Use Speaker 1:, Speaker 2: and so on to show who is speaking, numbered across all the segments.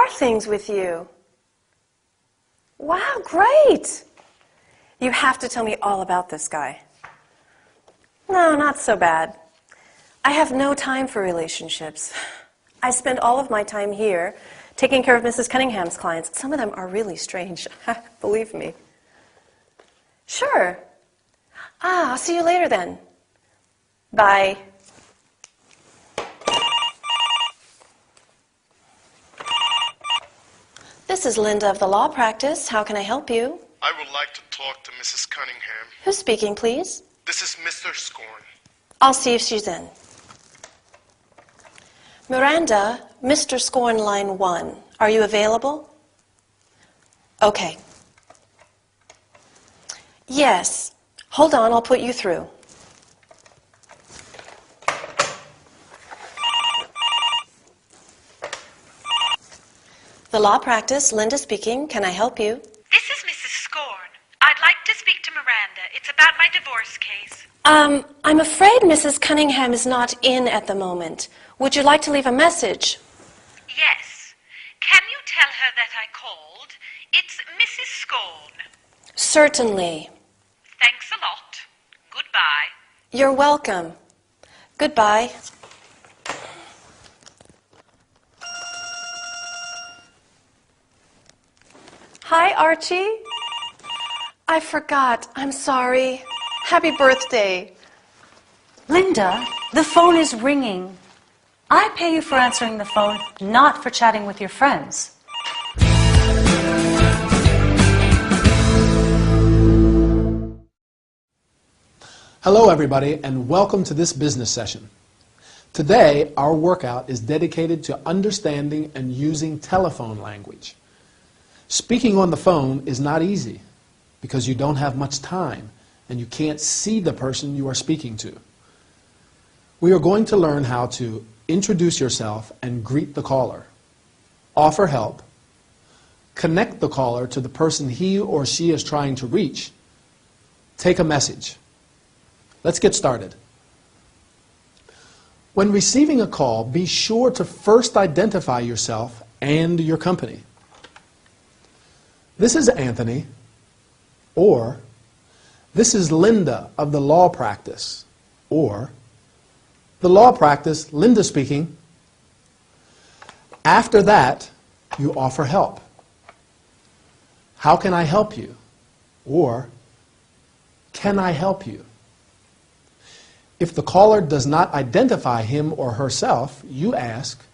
Speaker 1: are things with you? Wow, great! You have to tell me all about this guy. No, not so bad. I have no time for relationships. I spend all of my time here taking care of Mrs. Cunningham's clients. Some of them are really strange, believe me. Sure. I'll see you later then. Bye. This is Linda of the law practice. How can I help you?
Speaker 2: I would like to talk to Mrs. Cunningham.
Speaker 1: Who's speaking, please?
Speaker 2: This is Mr. Scorn.
Speaker 1: I'll see if she's in. Miranda, Mr. Scorn, line 1. Are you available? Okay. Yes. Hold on, I'll put you through. The law practice, Linda speaking. Can I help you?
Speaker 3: This is Mrs. Scorn. I'd like to speak to Miranda. It's about my divorce case.
Speaker 1: I'm afraid Mrs. Cunningham is not in at the moment. Would you like to leave a message?
Speaker 3: Yes. Can you tell her that I called? It's Mrs. Scorn.
Speaker 1: Certainly.
Speaker 3: Thanks a lot. Goodbye.
Speaker 1: You're welcome. Goodbye. Hi, Archie. I forgot. I'm sorry. Happy birthday.
Speaker 4: Linda, the phone is ringing. I pay you for answering the phone, not for chatting with your friends.
Speaker 5: Hello everybody, and welcome to this business session. Today, our workout is dedicated to understanding and using telephone language. Speaking on the phone is not easy because you don't have much time and you can't see the person you are speaking to. We are going to learn how to introduce yourself and greet the caller, offer help, connect the caller to the person he or she is trying to reach, take a message. Let's get started. When receiving a call, be sure to first identify yourself and your company. This is Anthony, or this is Linda of the law practice, or the law practice, Linda speaking. After that, you offer help. How can I help you? Or can I help you? If the caller does not identify him or herself, you ask,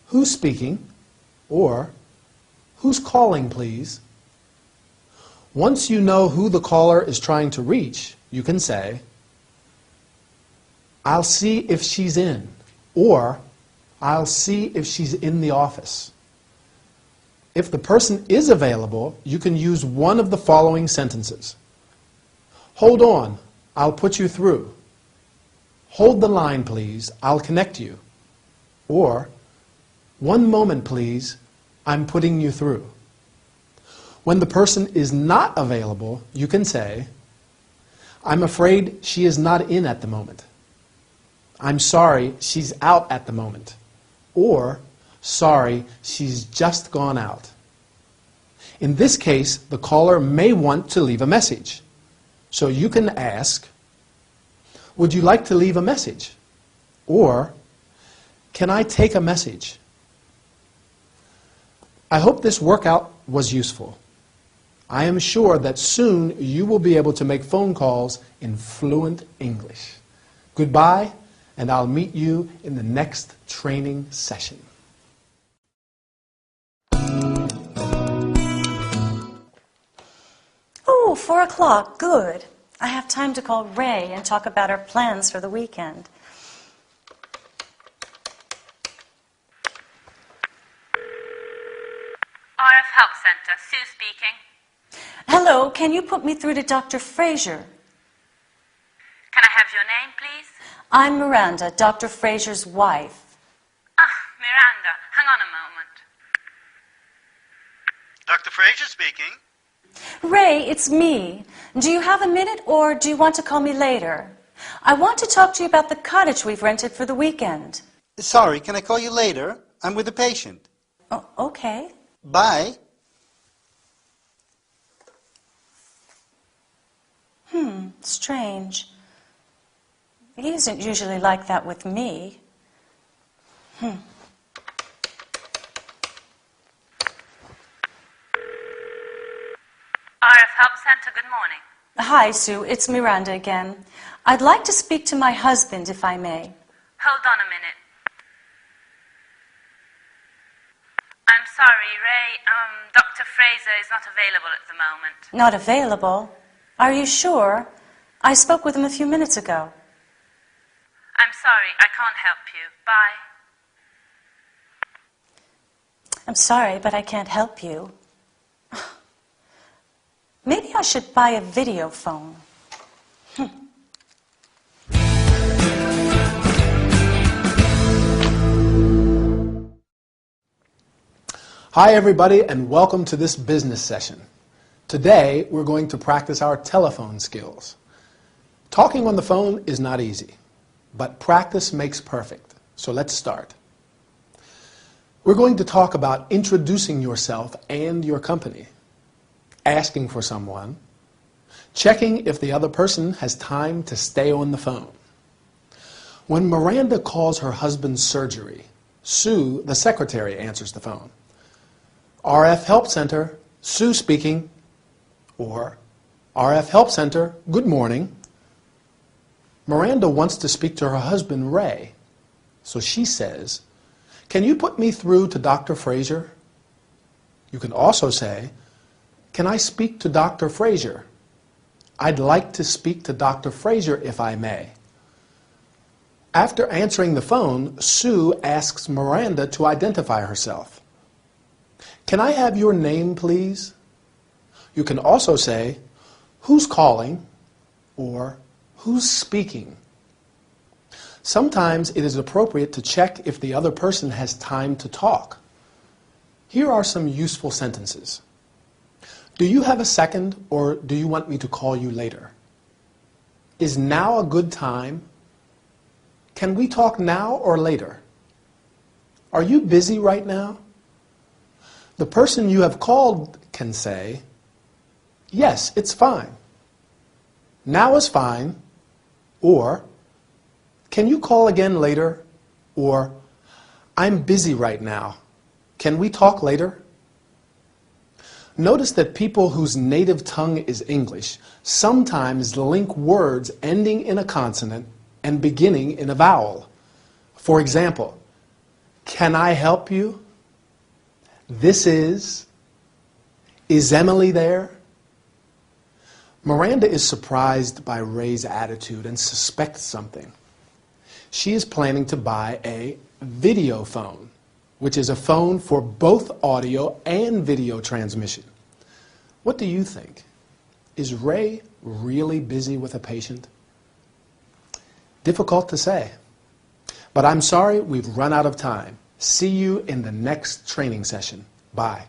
Speaker 5: who's speaking? Or who's calling, please? Once you know who the caller is trying to reach, you can say, I'll see if she's in, or I'll see if she's in the office. If the person is available, you can use one of the following sentences. Hold on, I'll put you through. Hold the line, please, I'll connect you. Or, one moment, please, I'm putting you through. When the person is not available, you can say, I'm afraid she is not in at the moment. I'm sorry, she's out at the moment. Or, sorry, she's just gone out. In this case, the caller may want to leave a message. So you can ask, would you like to leave a message? Or, can I take a message? I hope this workout was useful. I am sure that soon you will be able to make phone calls in fluent English. Goodbye, and I'll meet you in the next training session.
Speaker 4: Oh, 4 o'clock, good. I have time to call Ray and talk about our plans for the weekend.
Speaker 3: RF Help Center, Sue speaking.
Speaker 4: Hello, can you put me through to Dr. Fraser?
Speaker 3: Can I have your name, please?
Speaker 4: I'm Miranda, Dr. Fraser's wife.
Speaker 3: Miranda, hang on a moment.
Speaker 2: Dr. Fraser speaking.
Speaker 4: Ray, it's me. Do you have a minute or do you want to call me later? I want to talk to you about the cottage we've rented for the weekend.
Speaker 6: Sorry, can I call you later? I'm with a patient.
Speaker 4: Oh, okay.
Speaker 6: Bye.
Speaker 4: Strange. He isn't usually like that with me.
Speaker 3: RF Help Center, good morning.
Speaker 4: Hi, Sue. It's Miranda again. I'd like to speak to my husband, if I may.
Speaker 3: Hold on a minute. I'm sorry, Ray. Dr. Fraser is not available at the moment.
Speaker 4: Not available? Are you sure? I spoke with him a few minutes ago.
Speaker 3: I'm sorry, I can't help you. Bye.
Speaker 4: I'm sorry, but I can't help you. Maybe I should buy a video phone.
Speaker 5: Hi everybody and welcome to this business session. Today we're going to practice our telephone skills. Talking on the phone is not easy, but practice makes perfect. So let's start. We're going to talk about introducing yourself and your company, asking for someone, checking if the other person has time to stay on the phone. When Miranda calls her husband's surgery, Sue, the secretary, answers the phone. RF Help Center, Sue speaking, or RF Help Center, good morning. Miranda wants to speak to her husband, Ray, so she says, can you put me through to Dr. Fraser? You can also say, can I speak to Dr. Fraser? I'd like to speak to Dr. Fraser if I may. After answering the phone, Sue asks Miranda to identify herself. Can I have your name, please? You can also say, who's calling? Or who's speaking? Sometimes it is appropriate to check if the other person has time to talk. Here are some useful sentences. Do you have a second, or do you want me to call you later? Is now a good time? Can we talk now or later? Are you busy right now? The person you have called can say, yes, it's fine. Now is fine. Or, can you call again later? Or, I'm busy right now. Can we talk later? Notice that people whose native tongue is English sometimes link words ending in a consonant and beginning in a vowel. For example, can I help you? This is Emily there? Miranda is surprised by Ray's attitude and suspects something. She is planning to buy a video phone, which is a phone for both audio and video transmission. What do you think? Is Ray really busy with a patient? Difficult to say. But I'm sorry, we've run out of time. See you in the next training session. Bye.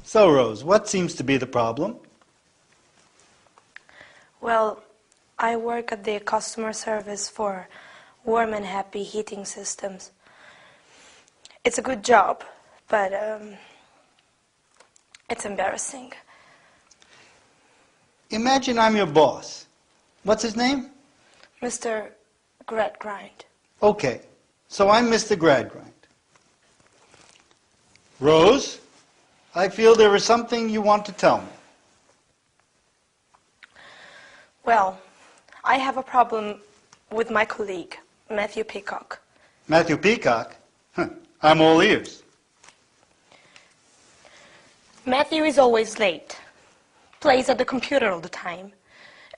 Speaker 6: So, Rose, what seems to be the problem?
Speaker 7: Well, I work at the customer service for Warm and Happy Heating Systems. It's a good job, but it's embarrassing.
Speaker 6: Imagine I'm your boss. What's his name?
Speaker 7: Mr. Gradgrind.
Speaker 6: Okay, so I'm Mr. Gradgrind. Rose, I feel there is something you want to tell me.
Speaker 7: Well, I have a problem with my colleague, Matthew Peacock.
Speaker 6: Matthew Peacock? I'm all ears.
Speaker 7: Matthew is always late, plays at the computer all the time,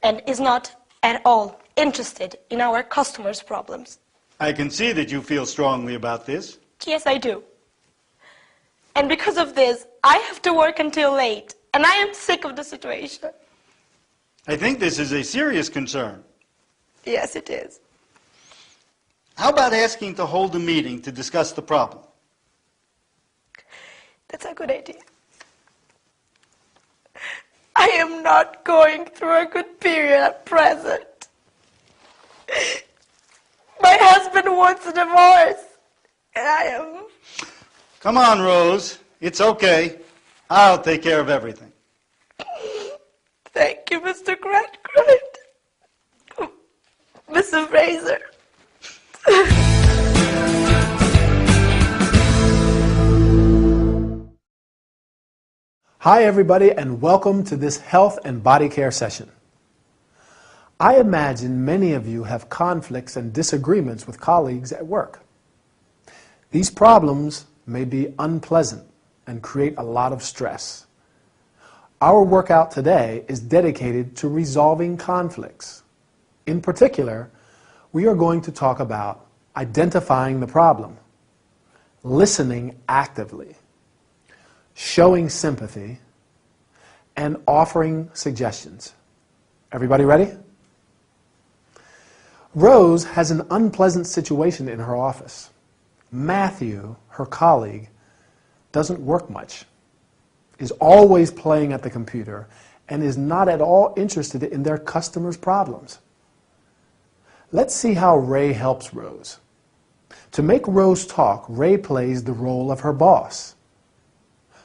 Speaker 7: and is not at all interested in our customers' problems.
Speaker 6: I can see that you feel strongly about this.
Speaker 7: Yes, I do. And because of this, I have to work until late, and I am sick of the situation.
Speaker 6: I think this is a serious concern.
Speaker 7: Yes, it is.
Speaker 6: How about asking to hold a meeting to discuss the problem?
Speaker 7: That's a good idea. I am not going through a good period at present. My husband wants a divorce. And I am...
Speaker 6: Come on, Rose. It's okay. I'll take care of everything.
Speaker 7: Thank you, Mr. Gradgrind. Mr. Fraser.
Speaker 5: Hi, everybody, and welcome to this health and body care session. I imagine many of you have conflicts and disagreements with colleagues at work. These problems may be unpleasant and create a lot of stress. Our workout today is dedicated to resolving conflicts. In particular, we are going to talk about identifying the problem, listening actively, showing sympathy, and offering suggestions. Everybody ready? Rose has an unpleasant situation in her office. Matthew, her colleague, doesn't work much, is always playing at the computer, and is not at all interested in their customers' problems. Let's see how Ray helps Rose. To make Rose talk, Ray plays the role of her boss.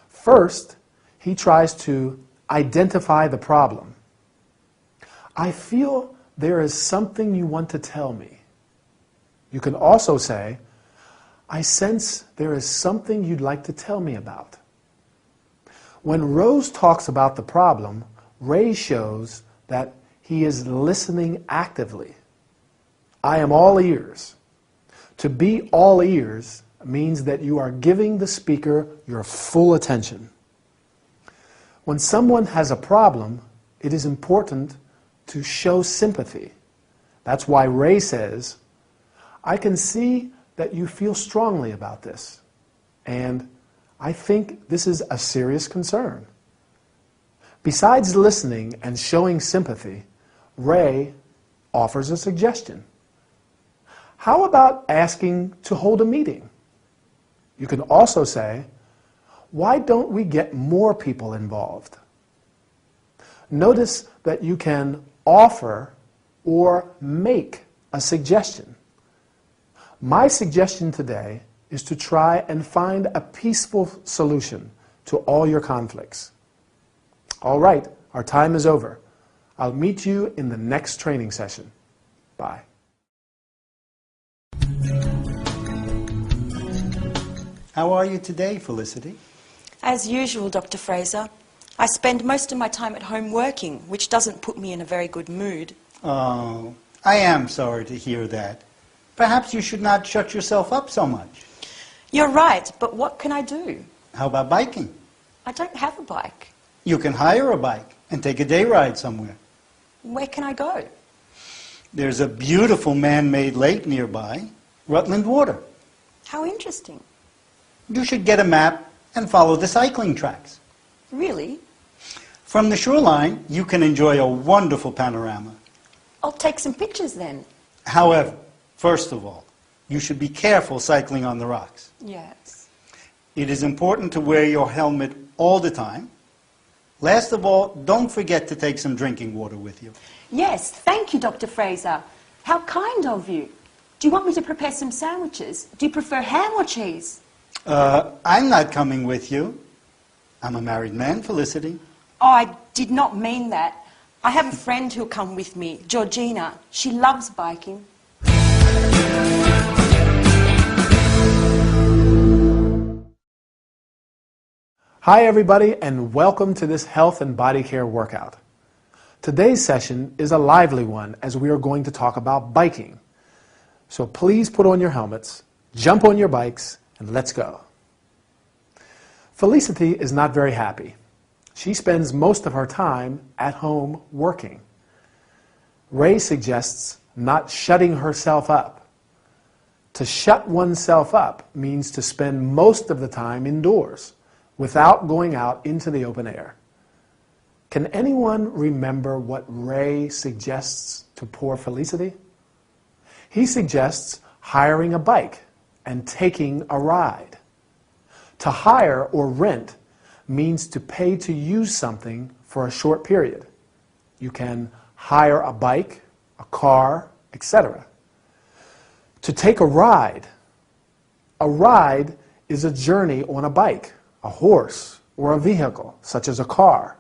Speaker 5: First, he tries to identify the problem. I feel there is something you want to tell me. You can also say, I sense there is something you'd like to tell me about. When Rose talks about the problem, Ray shows that he is listening actively. I am all ears. To be all ears means that you are giving the speaker your full attention. When someone has a problem, it is important to show sympathy. That's why Ray says, I can see that you feel strongly about this, and I think this is a serious concern. Besides listening and showing sympathy, Ray offers a suggestion. How about asking to hold a meeting? You can also say, why don't we get more people involved? Notice that you can offer or make a suggestion. My suggestion today is to try and find a peaceful solution to all your conflicts. All right, our time is over. I'll meet you in the next training session. Bye.
Speaker 6: How are you today, Felicity?
Speaker 8: As usual, Dr. Fraser. I spend most of my time at home working, which doesn't put me in a very good mood.
Speaker 6: Oh, I am sorry to hear that. Perhaps you should not shut yourself up so much.
Speaker 8: You're right, but what can I do?
Speaker 6: How about biking?
Speaker 8: I don't have a bike.
Speaker 6: You can hire a bike and take a day ride somewhere.
Speaker 8: Where can I go?
Speaker 6: There's a beautiful man-made lake nearby, Rutland Water.
Speaker 8: How interesting.
Speaker 6: You should get a map and follow the cycling tracks.
Speaker 8: Really?
Speaker 6: From the shoreline, you can enjoy a wonderful panorama.
Speaker 8: I'll take some pictures then.
Speaker 6: However, first of all, you should be careful cycling on the rocks.
Speaker 8: Yes.
Speaker 6: It is important to wear your helmet all the time. Last of all, don't forget to take some drinking water with you.
Speaker 8: Yes, thank you, Dr. Fraser. How kind of you. Do you want me to prepare some sandwiches? Do you prefer ham or cheese?
Speaker 6: I'm not coming with you. I'm a married man, Felicity.
Speaker 8: Oh, I did not mean that. I have a friend who'll come with me, Georgina. She loves biking.
Speaker 5: Hi, everybody, and welcome to this health and body care workout. Today's session is a lively one as we are going to talk about biking. So please put on your helmets, jump on your bikes, and let's go. Felicity is not very happy. She spends most of her time at home working. Ray suggests not shutting herself up. To shut oneself up means to spend most of the time indoors without going out into the open air. Can anyone remember what Ray suggests to poor Felicity? He suggests hiring a bike and taking a ride. To hire or rent means to pay to use something for a short period. You can hire a bike, a car, etc. To take a ride. A ride is a journey on a bike, a horse, or a vehicle, such as a car.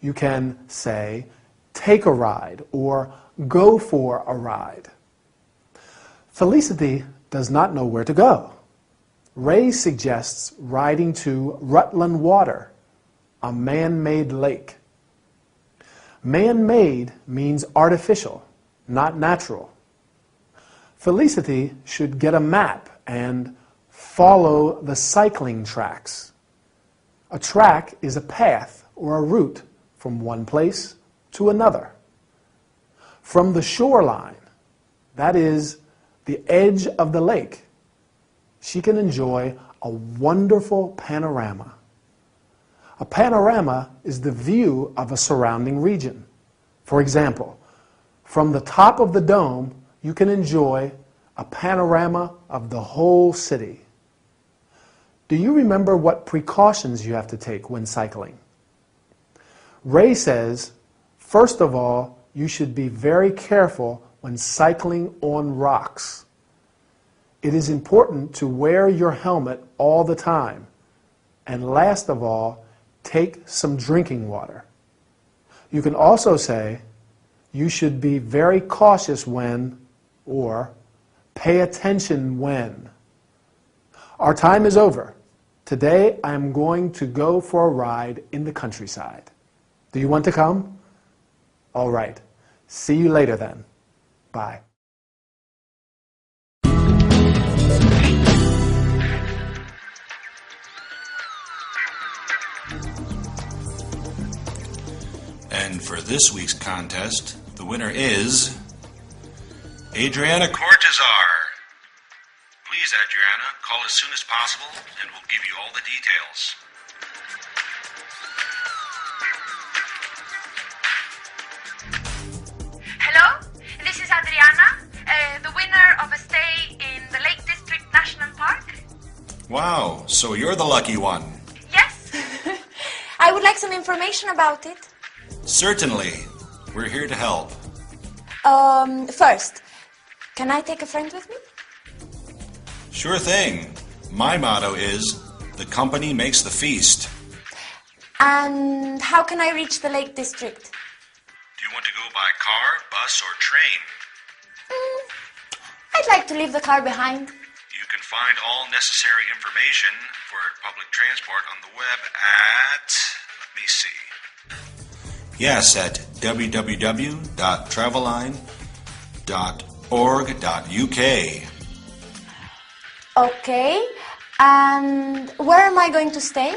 Speaker 5: You can say, take a ride, or go for a ride. Felicity does not know where to go. Ray suggests riding to Rutland Water, a man-made lake. Man-made means artificial, not natural. Felicity should get a map and follow the cycling tracks. A track is a path or a route from one place to another. From the shoreline, that is, the edge of the lake, she can enjoy a wonderful panorama. A panorama is the view of a surrounding region. For example, from the top of the dome, you can enjoy a panorama of the whole city. Do you remember what precautions you have to take when cycling? Ray says, first of all, you should be very careful when cycling on rocks. It is important to wear your helmet all the time. And last of all, take some drinking water. You can also say, you should be very cautious when, or pay attention when. Our time is over. Today I am going to go for a ride in the countryside. Do you want to come? All right. See you later then. Bye.
Speaker 9: And for this week's contest, the winner is Adriana Cortazar. Please, Adriana, call as soon as possible and we'll give you all the details.
Speaker 3: Hello, this is Adriana, the winner of a stay in the Lake District National Park.
Speaker 9: Wow, so you're the lucky one.
Speaker 3: Yes.
Speaker 7: I would like some information about it.
Speaker 9: Certainly. We're here to help.
Speaker 7: First, can I take a friend with me?
Speaker 9: Sure thing. My motto is, the company makes the feast.
Speaker 7: And how can I reach the Lake District?
Speaker 9: Do you want to go by car, bus, or train?
Speaker 7: I'd like to leave the car behind.
Speaker 9: You can find all necessary information for public transport on the web at, let me see. Yes, at www.traveline.org.uk.
Speaker 7: Okay, and where am I going to stay?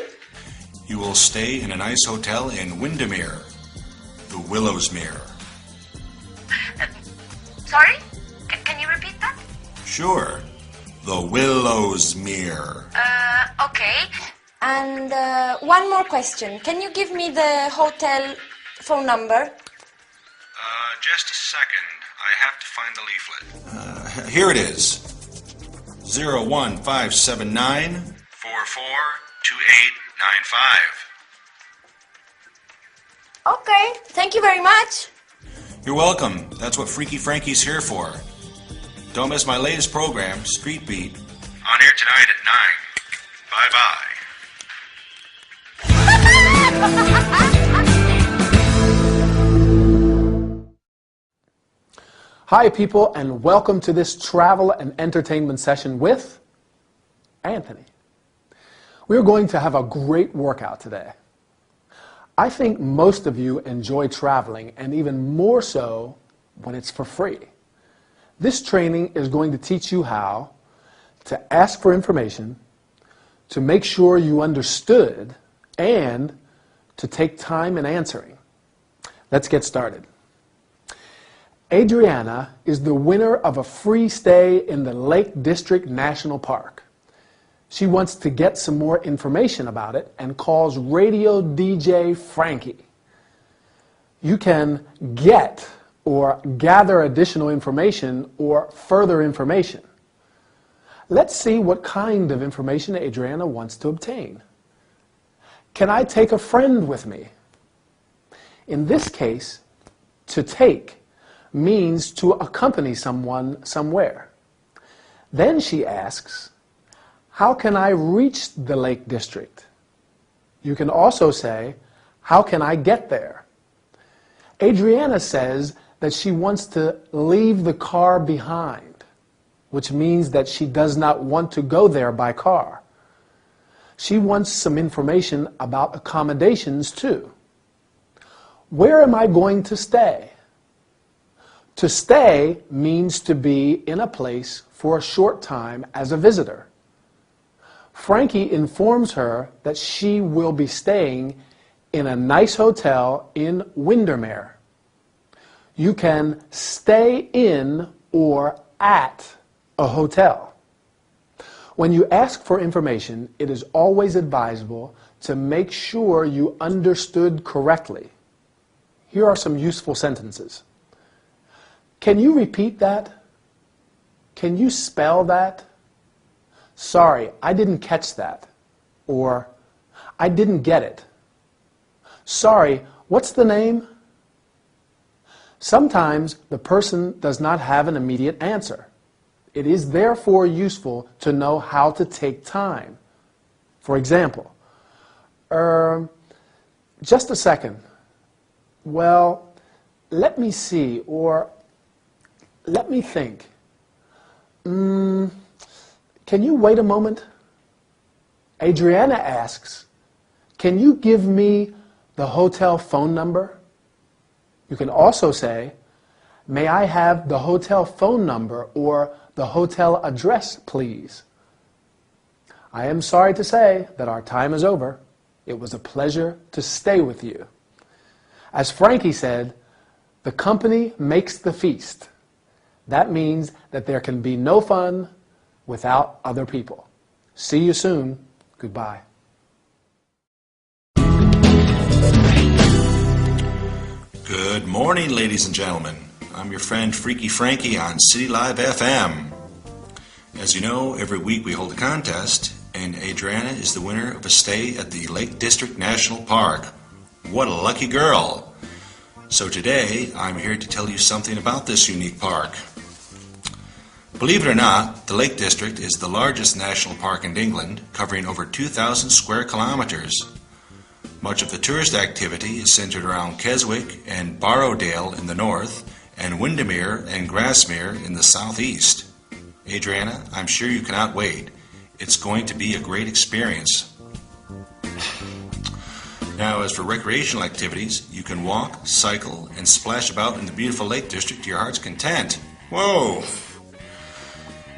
Speaker 9: You will stay in a nice hotel in Windermere, the Willowsmere.
Speaker 3: Sorry? Can you repeat that?
Speaker 9: Sure, the Willowsmere.
Speaker 7: Okay. And one more question. Can you give me the hotel phone number?
Speaker 9: Just a second. I have to find the leaflet. Here it is. 01579 442895.
Speaker 7: Okay, thank you very much.
Speaker 9: You're welcome. That's what Freaky Frankie's here for. Don't miss my latest program, Street Beat, on air tonight at 9. Bye-bye.
Speaker 5: Hi people, and welcome to this travel and entertainment session with Anthony. We're going to have a great workout today. I think most of you enjoy traveling, and even more so when it's for free. This training is going to teach you how to ask for information, to make sure you understood, and to take time in answering. Let's get started. Adriana is the winner of a free stay in the Lake District National Park. She wants to get some more information about it and calls radio DJ Frankie. You can get or gather additional information or further information. Let's see what kind of information Adriana wants to obtain. Can I take a friend with me? In this case, to take means to accompany someone somewhere. Then she asks, how can I reach the Lake District? You can also say, how can I get there? Adriana says that she wants to leave the car behind, which means that she does not want to go there by car. She wants some information about accommodations too. Where am I going to stay? To stay means to be in a place for a short time as a visitor. Frankie informs her that she will be staying in a nice hotel in Windermere. You can stay in or at a hotel. When you ask for information, it is always advisable to make sure you understood correctly. Here are some useful sentences. Can you repeat that? Can you spell that? Sorry, I didn't catch that. Or, I didn't get it. Sorry, what's the name? Sometimes the person does not have an immediate answer. It is therefore useful to know how to take time. For example, just a second. Well, let me see, or let me think. Can you wait a moment? Adriana asks, can you give me the hotel phone number? You can also say, may I have the hotel phone number or the hotel address, please? I am sorry to say that our time is over. It was a pleasure to stay with you. As Frankie said, the company makes the feast. That means that there can be no fun without other people. See you soon. Goodbye.
Speaker 9: Good morning, ladies and gentlemen. I'm your friend Freaky Frankie on City Live FM. As you know, every week we hold a contest, and Adriana is the winner of a stay at the Lake District National Park. What a lucky girl! So today, I'm here to tell you something about this unique park. Believe it or not, the Lake District is the largest national park in England, covering over 2,000 square kilometers. Much of the tourist activity is centered around Keswick and Borrowdale in the north, and Windermere and Grasmere in the southeast. Adriana, I'm sure you cannot wait. It's going to be a great experience. Now, as for recreational activities, you can walk, cycle, and splash about in the beautiful Lake District to your heart's content. Whoa!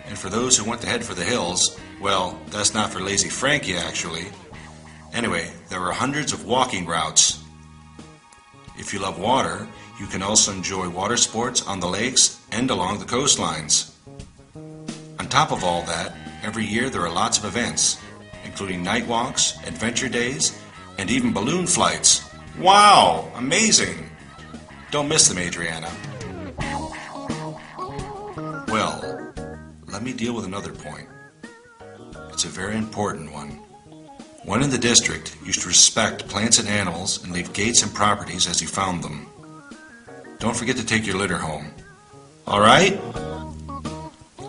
Speaker 9: And for those who want to head for the hills, well, that's not for lazy Frankie, actually. Anyway, there are hundreds of walking routes. If you love water, you can also enjoy water sports on the lakes and along the coastlines. On top of all that, every year there are lots of events, including night walks, adventure days, and even balloon flights. Wow! Amazing! Don't miss them, Adriana. Well, let me deal with another point. It's a very important one. One in the district, you should respect plants and animals and leave gates and properties as you found them. Don't forget to take your litter home. All right?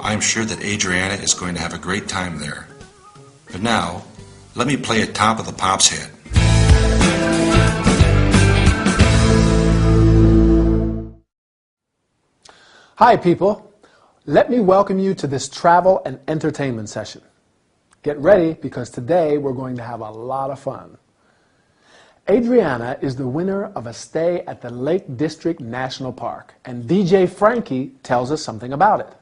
Speaker 9: I'm sure that Adriana is going to have a great time there. But now, let me play a Top of the Pops hit.
Speaker 5: Hi, people. Let me welcome you to this travel and entertainment session. Get ready, because today we're going to have a lot of fun. Adriana is the winner of a stay at the Lake District National Park, and DJ Frankie tells us something about it.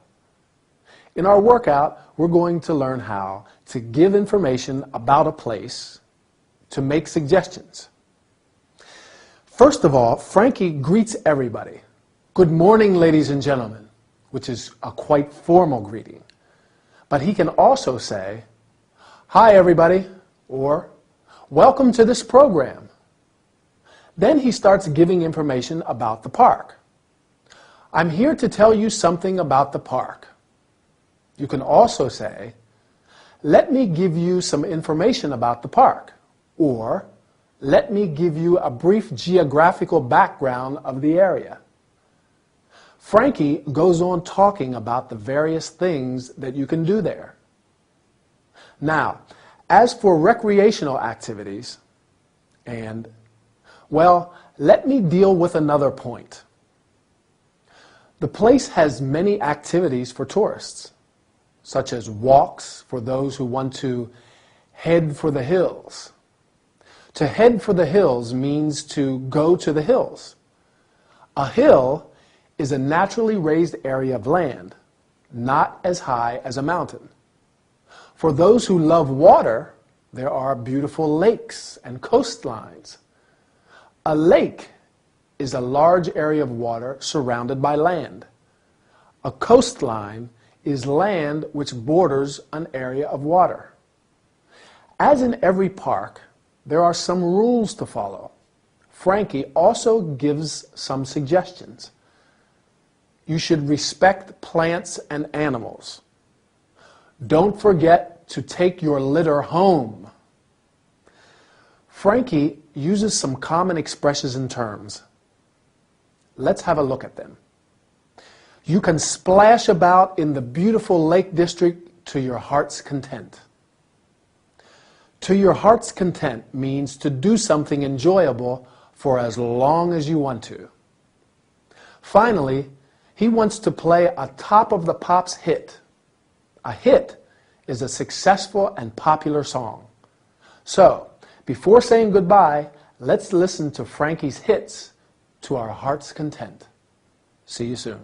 Speaker 5: In our workout, we're going to learn how to give information about a place, to make suggestions. First of all, Frankie greets everybody. Good morning, ladies and gentlemen, which is a quite formal greeting. But he can also say, hi, everybody, or welcome to this program. Then he starts giving information about the park. I'm here to tell you something about the park. You can also say, let me give you some information about the park, or let me give you a brief geographical background of the area. Frankie goes on talking about the various things that you can do there. Now, as for recreational activities, well, let me deal with another point. The place has many activities for tourists, such as walks for those who want to head for the hills. To head for the hills means to go to the hills. A hill is a naturally raised area of land, not as high as a mountain. For those who love water, there are beautiful lakes and coastlines. A lake is a large area of water surrounded by land. A coastline is land which borders an area of water. As in every park, there are some rules to follow. Frankie also gives some suggestions. You should respect plants and animals. Don't forget to take your litter home. Frankie uses some common expressions and terms. Let's have a look at them. You can splash about in the beautiful Lake District to your heart's content. To your heart's content means to do something enjoyable for as long as you want to. Finally, he wants to play a Top of the Pops hit. A hit is a successful and popular song. So, before saying goodbye, let's listen to Frankie's hits to our heart's content. See you soon.